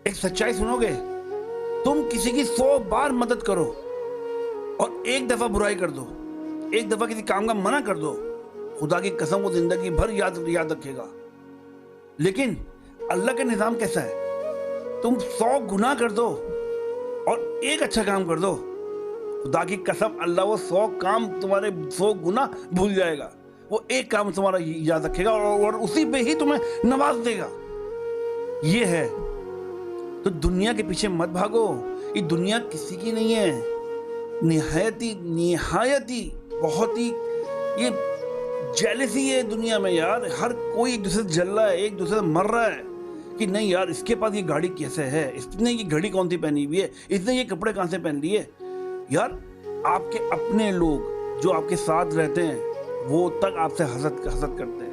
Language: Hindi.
एक सच्चाई सुनोगे? तुम किसी की 100 बार मदद करो और एक दफा बुराई कर दो, एक दफा किसी काम का मना कर दो, खुदा की कसम वो जिंदगी भर याद याद रखेगा। लेकिन अल्लाह का निजाम कैसा है? तुम 100 गुनाह कर दो और एक अच्छा काम कर दो, खुदा की कसम अल्लाह वो 100 काम तुम्हारे 100 गुनाह भूल जाएगा, वो एक काम तुम्हारा याद रखेगा और उसी पे ही तुम्हें नवाज देगा। ये है। तो दुनिया के पीछे मत भागो, ये दुनिया किसी की नहीं है। निहायती बहुत ही ये जेलसी है दुनिया में यार। हर कोई एक दूसरे से जल रहा है, एक दूसरे से मर रहा है कि नहीं यार इसके पास ये गाड़ी कैसे है, इसने ये घड़ी कौन सी पहनी हुई है, इसने ये कपड़े कहाँ से पहन लिए। यार आपके अपने लोग जो आपके साथ रहते हैं वो तक आपसे हसद करते हैं।